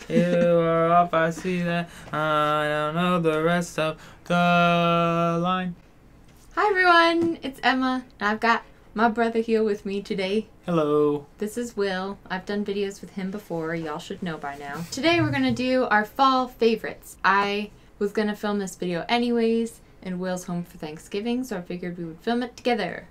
You are off, I see that. I don't know the rest of the line. Hi everyone, it's Emma, and I've got my brother here with me today. Hello. This is Will. I've done videos with him before, y'all should know by now. Today we're gonna do our fall favorites. I was gonna film this video anyways, and Will's home for Thanksgiving, so I figured we would film it together.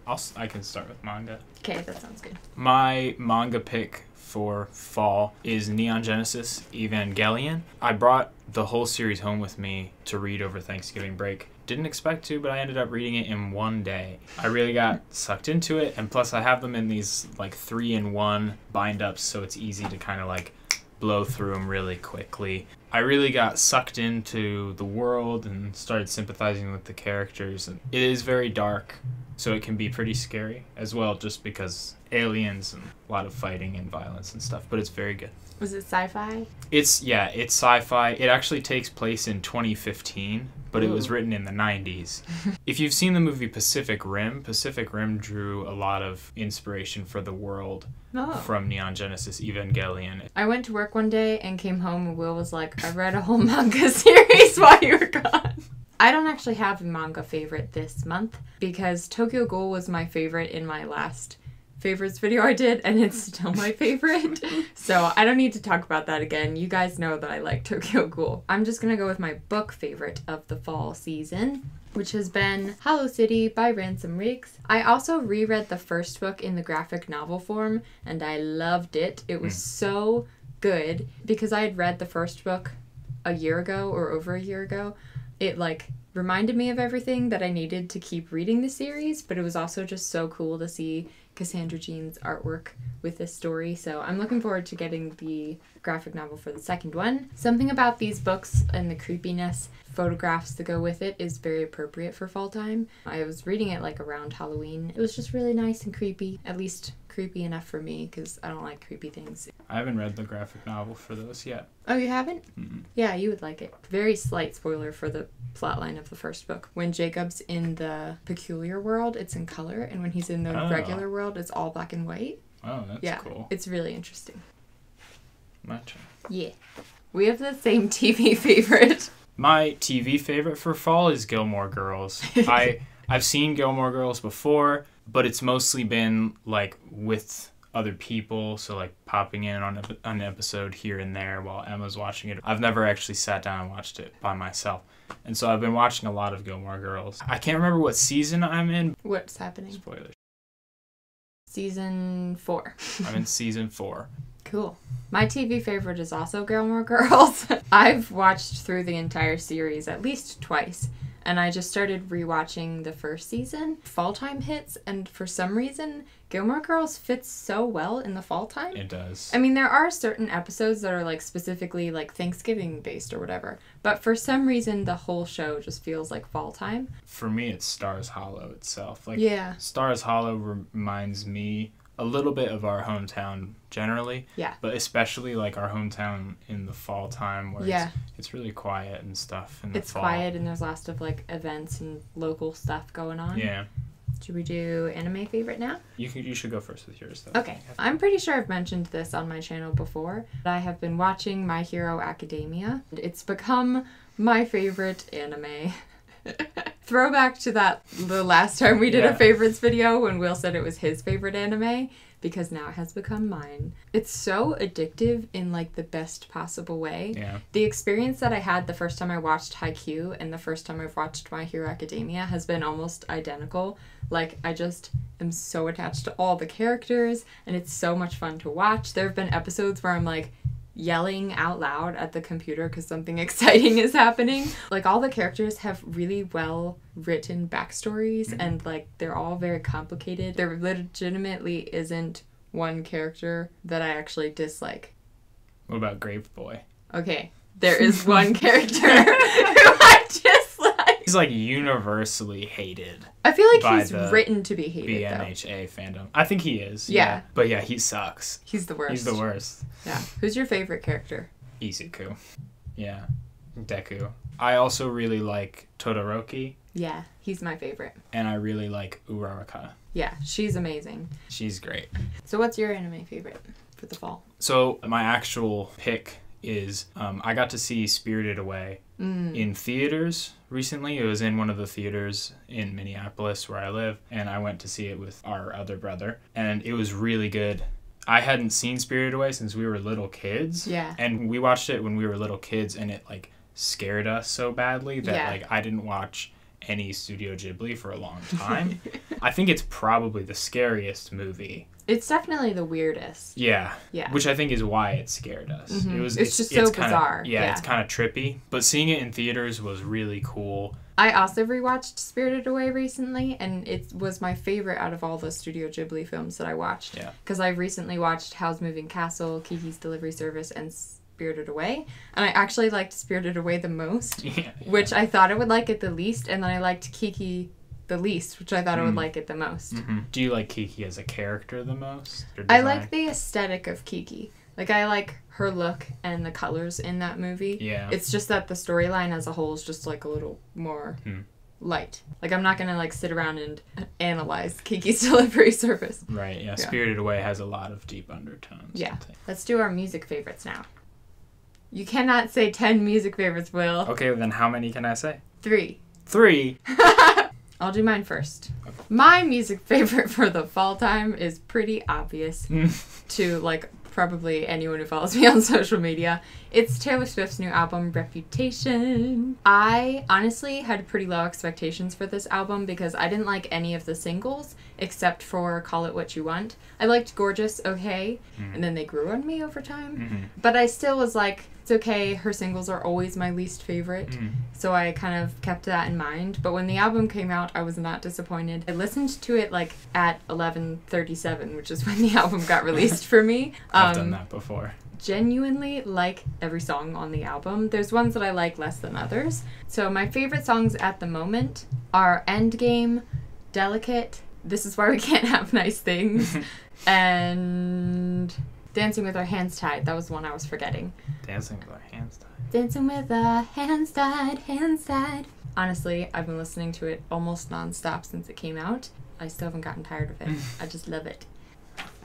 I can start with manga. Okay, that sounds good. My manga pick for fall is Neon Genesis Evangelion. I brought the whole series home with me to read over Thanksgiving break. Didn't expect to, but I ended up reading it in one day. I really got sucked into it, and plus I have them in these like 3-in-1 bind-ups, so it's easy to kind of like blow through them really quickly. I really got sucked into the world and started sympathizing with the characters. And it is very dark, so it can be pretty scary as well, just because aliens and a lot of fighting and violence and stuff, but it's very good. Was it sci-fi? It's sci-fi. It actually takes place in 2015, but It was written in the 90s. If you've seen the movie Pacific Rim drew a lot of inspiration for the world from Neon Genesis Evangelion. I went to work one day and came home and Will was like, I read a whole manga series while you were gone. I don't actually have a manga favorite this month because Tokyo Ghoul was my favorite in my last favorites video I did, and it's still my favorite. So I don't need to talk about that again. You guys know that I like Tokyo Ghoul. I'm just gonna go with my book favorite of the fall season, which has been Hollow City by Ransom Riggs. I also reread the first book in the graphic novel form, and I loved it. It was so good because I had read the first book a year ago or over a year ago. It like reminded me of everything that I needed to keep reading the series, but it was also just so cool to see Cassandra Jean's artwork with this story. So I'm looking forward to getting the graphic novel for the second one. Something about these books and the creepiness, photographs to go with it is very appropriate for fall time. I was reading it like around Halloween. It was just really nice and creepy, at least creepy enough for me because I don't like creepy things. I haven't read the graphic novel for those yet. Oh, you haven't? Mm-mm. Yeah, you would like it. Very slight spoiler for the plotline of the first book. When Jacob's in the peculiar world, it's in color, and when he's in the regular world, it's all black and white. Oh, that's cool. It's really interesting. My turn. Yeah. We have the same TV favorite. My TV favorite for fall is Gilmore Girls. I've seen Gilmore Girls before, but it's mostly been like with other people, so like popping in on an episode here and there while Emma's watching it. I've never actually sat down and watched it by myself. And so I've been watching a lot of Gilmore Girls. I can't remember what season I'm in. What's happening? Spoilers. Season 4. I'm in season 4. Cool. My TV favorite is also Gilmore Girls. I've watched through the entire series at least twice, and I just started rewatching the first season. Fall time hits, and for some reason, Gilmore Girls fits so well in the fall time. It does. I mean, there are certain episodes that are like specifically like Thanksgiving based or whatever, but for some reason, the whole show just feels like fall time. For me, it's Stars Hollow itself. Like, yeah. Stars Hollow reminds me a little bit of our hometown generally. Yeah. But especially like our hometown in the fall time where it's really quiet and stuff in the fall. It's quiet and there's lots of like events and local stuff going on. Yeah. Should we do anime favorite now? You should go first with yours though. Okay. I'm pretty sure I've mentioned this on my channel before. I have been watching My Hero Academia. It's become my favorite anime. Throwback to the last time we did a favorites video when Will said it was his favorite anime, because now it has become mine. It's so addictive in like the best possible way. Yeah. The experience that I had the first time I watched Haikyuu and the first time I've watched My Hero Academia has been almost identical. Like, I just am so attached to all the characters, and it's so much fun to watch. There have been episodes where I'm like yelling out loud at the computer because something exciting is happening. Like, all the characters have really well written backstories, and like they're all very complicated. There legitimately isn't one character that I actually dislike. What about Grave Boy? Okay, there is one character who I dislike. He's like universally hated. I feel like he's written to be hated, BNHA fandom. I think he is. Yeah. But yeah, he sucks. He's the worst. He's the worst. Yeah. Who's your favorite character? Izuku. Yeah. Deku. I also really like Todoroki. Yeah, he's my favorite. And I really like Uraraka. Yeah, she's amazing. She's great. So what's your anime favorite? for the fall? So my actual pick is I got to see Spirited Away in theaters recently. It was in one of the theaters in Minneapolis where I live, and I went to see it with our other brother, and it was really good. I hadn't seen Spirited Away since we were little kids. Yeah. And we watched it when we were little kids, and it like scared us so badly that like I didn't watch any Studio Ghibli for a long time. I think it's probably the scariest movie. It's definitely the weirdest. Yeah. Yeah. Which I think is why it scared us. Mm-hmm. It's just so bizarre. Yeah, it's kind of trippy. But seeing it in theaters was really cool. I also rewatched Spirited Away recently, and it was my favorite out of all the Studio Ghibli films that I watched. Yeah. Because I recently watched Howl's Moving Castle, Kiki's Delivery Service, and Spirited Away. And I actually liked Spirited Away the most, which I thought I would like it the least, and then I liked Kiki the least, which I thought I would like it the most. Mm-hmm. Do you like Kiki as a character the most? I like the aesthetic of Kiki. Like, I like her look and the colors in that movie. Yeah. It's just that the storyline as a whole is just, like, a little more light. Like, I'm not gonna, like, sit around and analyze Kiki's Delivery Service. Right, yeah. Spirited Away has a lot of deep undertones. Yeah. Let's do our music favorites now. You cannot say 10 music favorites, Will. Okay, then how many can I say? 3. 3? I'll do mine first. Okay. My music favorite for the fall time is pretty obvious to, like, probably anyone who follows me on social media. It's Taylor Swift's new album, Reputation. I honestly had pretty low expectations for this album because I didn't like any of the singles except for Call It What You Want. I liked Gorgeous okay, and then they grew on me over time. But I still was like, it's okay, her singles are always my least favorite, so I kind of kept that in mind. But when the album came out, I was not disappointed. I listened to it like at 11:37, which is when the album got released for me. I've done that before. Genuinely like every song on the album. There's ones that I like less than others. So my favorite songs at the moment are Endgame, Delicate, This Is Why We Can't Have Nice Things, and Dancing With Our Hands Tied. That was the one I was forgetting. Dancing With Our Hands Tied. Dancing with our hands tied, hands tied. Honestly, I've been listening to it almost nonstop since it came out. I still haven't gotten tired of it. I just love it.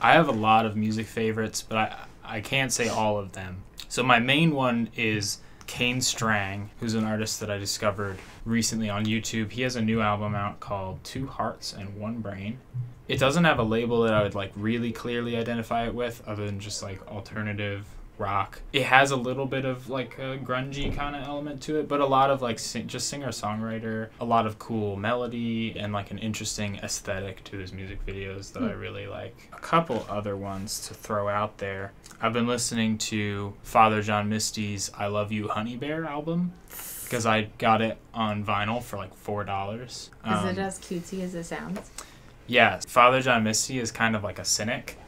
I have a lot of music favorites, but I can't say all of them. So my main one is Kane Strang, who's an artist that I discovered recently on YouTube. He has a new album out called 2 Hearts and 1 Brain. It doesn't have a label that I would like really clearly identify it with other than just like alternative rock. It has a little bit of like a grungy kind of element to it, but a lot of like just singer-songwriter, a lot of cool melody, and like an interesting aesthetic to his music videos that I really like. A couple other ones to throw out there. I've been listening to Father John Misty's I Love You Honey Bear album because I got it on vinyl for like $4. Is it as cutesy as it sounds? Yeah, Father John Misty is kind of like a cynic.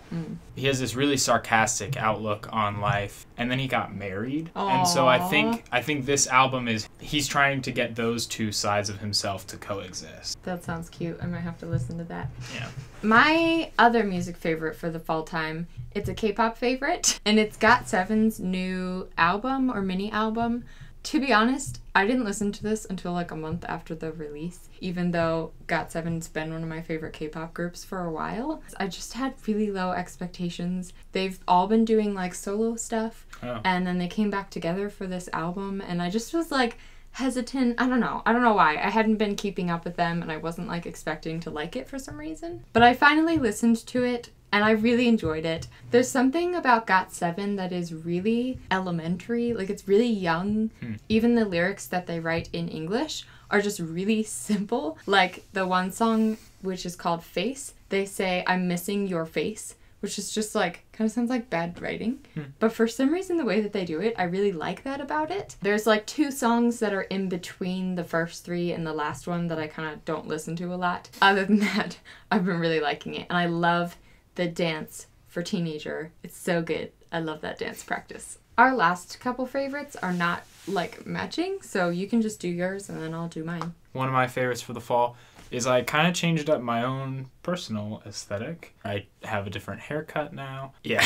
He has this really sarcastic outlook on life, and then he got married. Aww. And so I think this album is he's trying to get those two sides of himself to coexist. That sounds cute. I might have to listen to that. Yeah. My other music favorite for the fall time, it's a K-pop favorite, and it's GOT7's new album or mini album. To be honest, I didn't listen to this until like a month after the release, even though GOT7's been one of my favorite K-pop groups for a while. I just had really low expectations. They've all been doing like solo stuff, and then they came back together for this album, and I just was like hesitant. I don't know why. I hadn't been keeping up with them, and I wasn't like expecting to like it for some reason. But I finally listened to it, and I really enjoyed it. There's something about GOT7 that is really elementary, like it's really young. Even the lyrics that they write in English are just really simple. Like the one song, which is called Face, they say, I'm missing your face, which is just like, kind of sounds like bad writing. But for some reason, the way that they do it, I really like that about it. There's like 2 songs that are in between the first 3 and the last one that I kind of don't listen to a lot. Other than that, I've been really liking it. And I love the dance for Teenager. It's so good. I love that dance practice. Our last couple favorites are not like matching, so you can just do yours and then I'll do mine. One of my favorites for the fall is I kind of changed up my own personal aesthetic. I have a different haircut now. Yeah.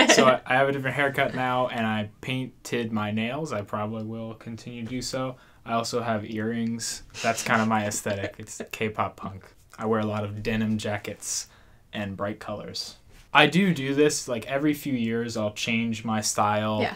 So I have a different haircut now, and I painted my nails. I probably will continue to do so. I also have earrings. That's kind of my aesthetic. It's K-pop punk. I wear a lot of denim jackets and bright colors. I do this, like, every few years I'll change my style,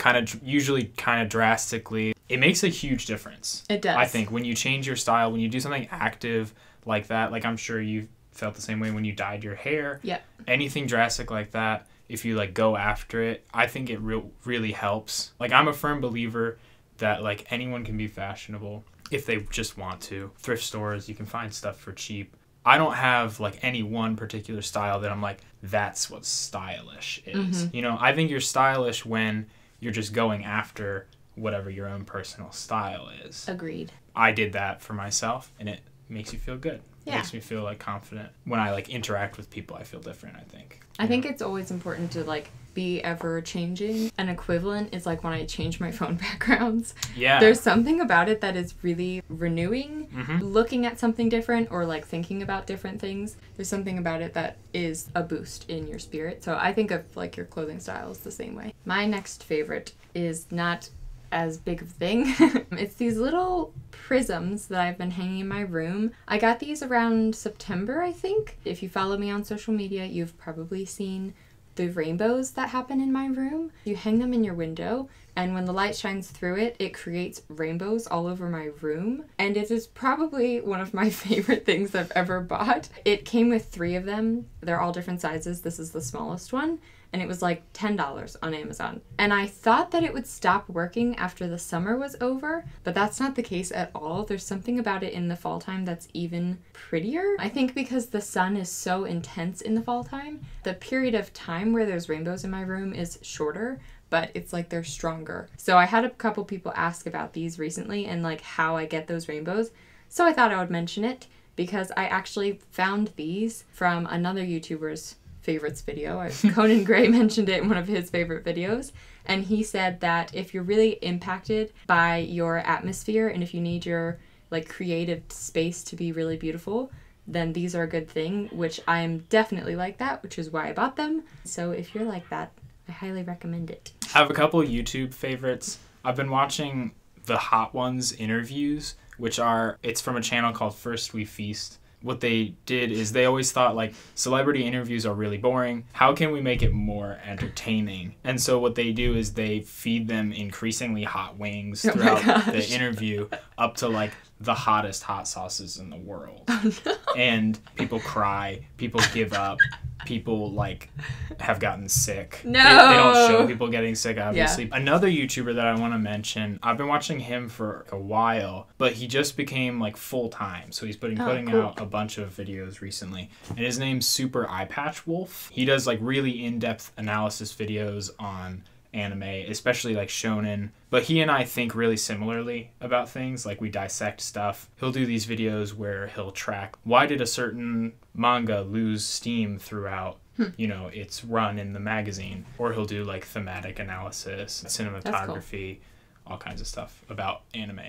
usually kind of drastically. It makes a huge difference. It does. I think when you change your style, when you do something active like that, like I'm sure you felt the same way when you dyed your hair. Yeah. Anything drastic like that, if you like go after it, I think it really helps. Like, I'm a firm believer that like anyone can be fashionable if they just want to. Thrift stores, you can find stuff for cheap. I don't have like any one particular style that I'm like, that's what stylish is. You know, I think you're stylish when you're just going after whatever your own personal style is. Agreed. I did that for myself, and it makes you feel good. Yeah. It makes me feel like confident. When I like interact with people, I feel different, I think. I think it's always important to like be ever changing. An equivalent is like when I change my phone backgrounds. Yeah. There's something about it that is really renewing. Looking at something different or like thinking about different things. There's something about it that is a boost in your spirit. So I think of like your clothing style is the same way. My next favorite is not as big of a thing. It's these little prisms that I've been hanging in my room. I got these around September, I think. If you follow me on social media, you've probably seen the rainbows that happen in my room. You hang them in your window, and when the light shines through it, it creates rainbows all over my room. And it is probably one of my favorite things I've ever bought. It came with 3 of them. They're all different sizes. This is the smallest one. And it was like $10 on Amazon. And I thought that it would stop working after the summer was over, but that's not the case at all. There's something about it in the fall time that's even prettier. I think because the sun is so intense in the fall time, the period of time where there's rainbows in my room is shorter, but it's like they're stronger. So I had a couple people ask about these recently and like how I get those rainbows. So I thought I would mention it because I actually found these from another YouTuber's favorites video. Conan Gray mentioned it in one of his favorite videos, and he said that if you're really impacted by your atmosphere and if you need your like creative space to be really beautiful, then these are a good thing, which I'm definitely like that, which is why I bought them. So if you're like that, I highly recommend it. I have a couple YouTube favorites. I've been watching the Hot Ones interviews, it's from a channel called First We Feast. What they did is they always thought like celebrity interviews are really boring. How can we make it more entertaining? And so what they do is they feed them increasingly hot wings throughout the interview up to like the hottest hot sauces in the world. Oh, no. And people cry, people give up, people like have gotten sick. No. They don't show people getting sick, obviously. Yeah. Another YouTuber that I want to mention, I've been watching him for a while, but he just became like full time. So he's putting out a bunch of videos recently. And his name's Super Eye Patch Wolf. He does like really in-depth analysis videos on anime, especially like shonen. But he and I think really similarly about things. Like we dissect stuff. He'll do these videos where he'll track why did a certain manga lose steam throughout its run in the magazine. Or he'll do like thematic analysis, cinematography, all kinds of stuff about anime.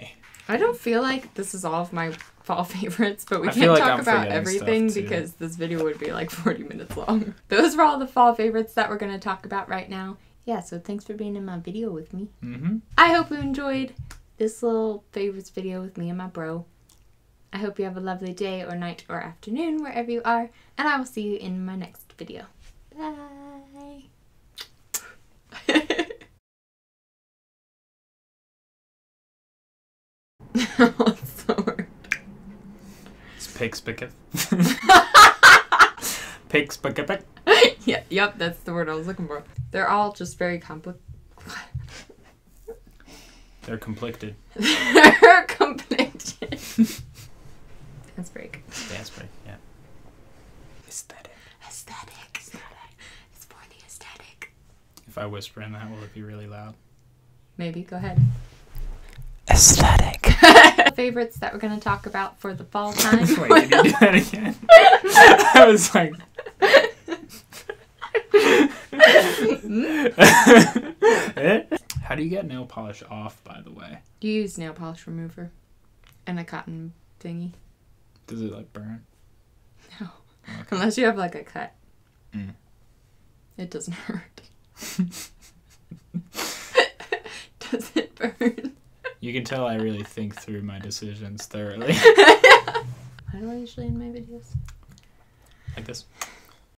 I don't feel like this is all of my fall favorites, but we can't talk about everything because this video would be like 40 minutes long. Those were all the fall favorites that we're going to talk about right now. Yeah, so thanks for being in my video with me. I hope you enjoyed this little favorites video with me and my bro. I hope you have a lovely day or night or afternoon wherever you are, and I will see you in my next video. Bye! What's the word? It's pig-spicket. Pig-spicket. Yeah, yep, that's the word I was looking for. They're all just very They're conflicted. They're conflicted. Dance break. Dance break, yeah. Aesthetic. Aesthetic. It's for the aesthetic. If I whisper in that, will it be really loud? Maybe, go ahead. Aesthetic. Favorites that we're going to talk about for the fall time. Wait, can you do that again? I was like... How do you get nail polish off, by the way? You use nail polish remover and a cotton thingy. Does it like burn? No. Okay. Unless you have like a cut. It doesn't hurt. Does it burn? You can tell I really think through my decisions thoroughly. How do I usually end my videos? Like this.